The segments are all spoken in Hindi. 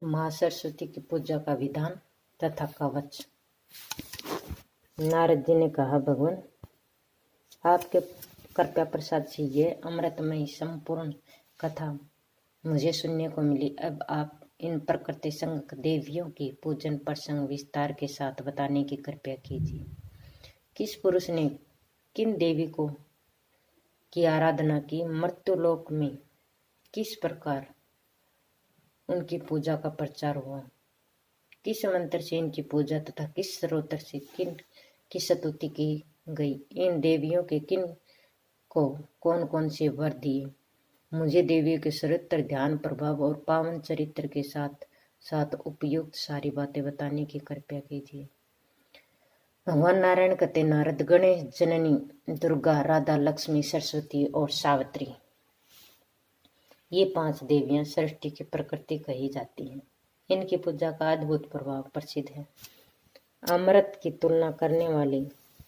माँ सरस्वती की पूजा का विधान तथा कवच। नारद जी ने कहा, भगवान आपके कृपा प्रसाद से ये अमृतमयी संपूर्ण कथा मुझे सुनने को मिली। अब आप इन प्रकृति संग देवियों की पूजन प्रसंग विस्तार के साथ बताने की कृपा कीजिए। किस पुरुष ने किन देवी को की आराधना की, मृत्युलोक में किस प्रकार उनकी पूजा का प्रचार हुआ, किस मंत्र से इनकी पूजा तथा किस स्रोत से किन की स्तुति की गई, इन देवियों के किन को कौन कौन से वर दिए। मुझे देवियों के चरित्र, ध्यान, प्रभाव और पावन चरित्र के साथ साथ उपयुक्त सारी बातें बताने की कृपा कीजिए। भगवान नारायण कहते, नारद, गणेश, जननी दुर्गा, राधा, लक्ष्मी, सरस्वती और सावित्री, ये 5 देवियां सृष्टि की प्रकृति कही जाती हैं। इनकी पूजा का अद्भुत प्रभाव प्रसिद्ध है। अमृत की तुलना करने वाले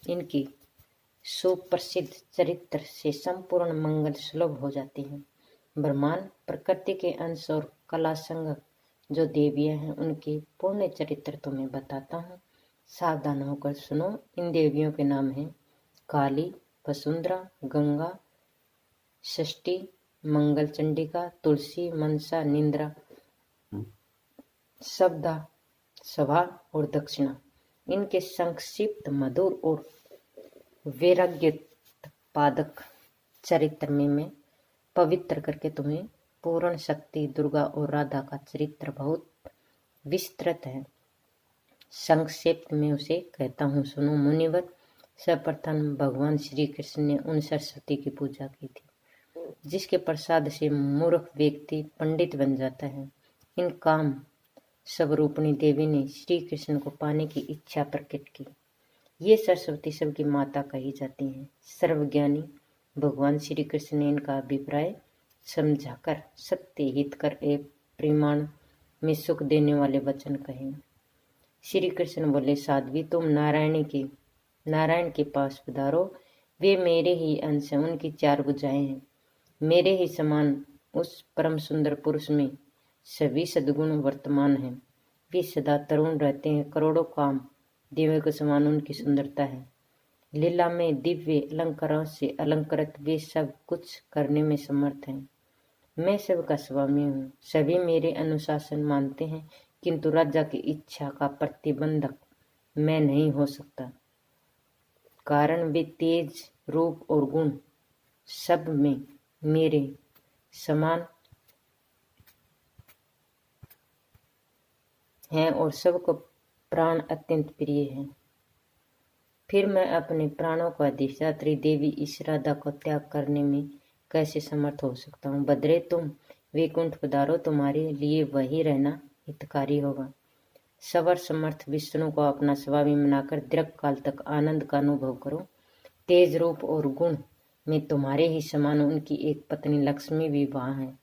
इनकी सुप्रसिद्ध चरित्र से संपूर्ण मंगल सुलभ हो जाते हैं। ब्रह्मांड प्रकृति के अंश और कला संग जो देवियां हैं, उनके पूर्ण चरित्र तुम्हें बताता हूँ। सावधान होकर सुनो। इन देवियों के नाम हैं काली, वसुंधरा, गंगा, षष्ठी, मंगल चंडिका, तुलसी, मनसा, निंद्रा, शब्दा, सभा और दक्षिणा। इनके संक्षिप्त, मधुर और वैराग्योत्पादक चरित्र में मैं पवित्र करके तुम्हें पूर्ण शक्ति दुर्गा और राधा का चरित्र बहुत विस्तृत है। संक्षेप में उसे कहता हूँ, सुनो मुनिवर। सर्वप्रथम भगवान श्री कृष्ण ने उन सरस्वती की पूजा की थी जिसके प्रसाद से मूर्ख व्यक्ति पंडित बन जाता है। इन काम स्वरूपिणी देवी ने श्री कृष्ण को पाने की इच्छा प्रकट की। ये सरस्वती सबकी माता कही जाती हैं। सर्वज्ञानी भगवान श्री कृष्ण ने इनका अभिप्राय समझाकर सत्य हितकर एक प्रमाण में सुख देने वाले वचन कहे। श्री कृष्ण बोले, साध्वी, तुम नारायण के पास पधारो। वे मेरे ही अंश हैं, उनकी 4 भुजाएं हैं। मेरे ही समान उस परम सुंदर पुरुष में सभी सद्गुण वर्तमान हैं। वे सदा तरुण रहते हैं। करोड़ों काम देवों के समान उनकी सुंदरता है। लीला में दिव्य अलंकारों से अलंकृत वे सब कुछ करने में समर्थ हैं। मैं सबका स्वामी हूँ। सभी मेरे अनुशासन मानते हैं, किंतु राजा की इच्छा का प्रतिबंधक मैं नहीं हो सकता। कारण वे तेज, रूप और गुण सब में मेरे समान हैं और सबको प्राण अत्यंत प्रिय है। फिर मैं अपने प्राणों का अधिष्ठात्री देवी इस राधा को त्याग करने में कैसे समर्थ हो सकता हूँ। बद्रे, तुम वैकुंठ पधारो। तुम्हारे लिए वही रहना हितकारी होगा। सवर समर्थ विष्णु को अपना स्वामी बनाकर दीर्घ काल तक आनंद का अनुभव करो। तेज, रूप और गुण में तुम्हारे ही समान उनकी एक पत्नी लक्ष्मी भी वहाँ है।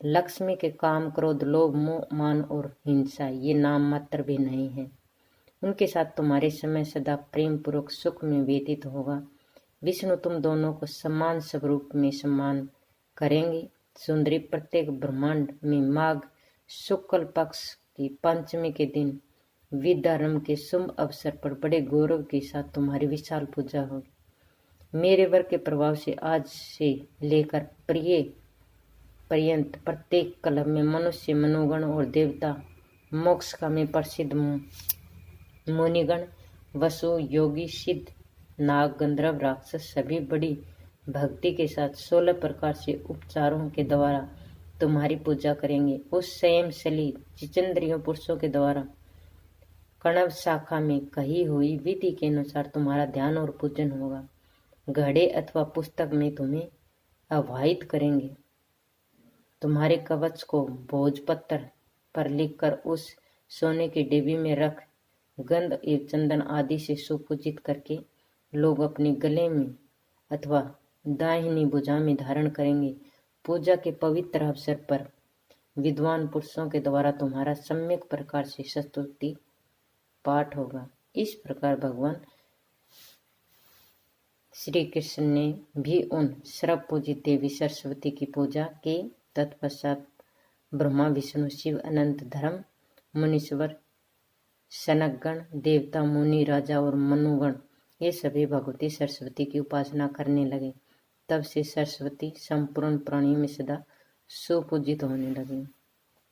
लक्ष्मी के काम, क्रोध, लोभ, मोह, मान और हिंसा ये नाम मात्र भी नहीं है। उनके साथ तुम्हारे समय सदा प्रेम पूर्वक सुख में व्यतीत होगा। विष्णु तुम दोनों को समान स्वरूप में सम्मान करेंगे। सुंदरी, प्रत्येक ब्रह्मांड में माघ शुक्ल पक्ष की पंचमी के दिन विद्यारंभ के शुभ अवसर पर बड़े गौरव के साथ तुम्हारी विशाल पूजा होगी। मेरे वर के प्रभाव से आज से लेकर प्रिय पर्यंत प्रत्येक कलम में मनुष्य, मनोगण और देवता मोक्ष का में प्रसिद्ध मुनिगण, वसु, योगी, सिद्ध, नाग, गंधर्व, राक्षस सभी बड़ी भक्ति के साथ 16 प्रकार से उपचारों के द्वारा तुम्हारी पूजा करेंगे। उस संयमशाली जितेंद्रिय पुरुषों के द्वारा कणव शाखा में कही हुई विधि के अनुसार तुम्हारा ध्यान और पूजन होगा। घड़े अथवा पुस्तक में तुम्हें आवाहित करेंगे। तुम्हारे कवच को भोजपत्र पर लिखकर उस सोने की डिब्बी में रख गंध एवं चंदन आदि से सुपूजित करके लोग अपने गले में अथवा दाहिनी भुजा में धारण करेंगे। पूजा के पवित्र अवसर पर विद्वान पुरुषों के द्वारा तुम्हारा सम्यक प्रकार से स्तुति पाठ होगा। इस प्रकार भगवान श्री कृष्ण ने भी उन सर्वपूजित देवी सरस्वती की पूजा की। तत्पश्चात ब्रह्मा विष्णु शिव अनंत धर्म मुनीश्वर सनकगण देवता मुनि राजा और मनुगण ये सभी भगवती सरस्वती की उपासना करने लगे। तब से सरस्वती संपूर्ण प्राणियों में सदा सुपूजित होने लगी।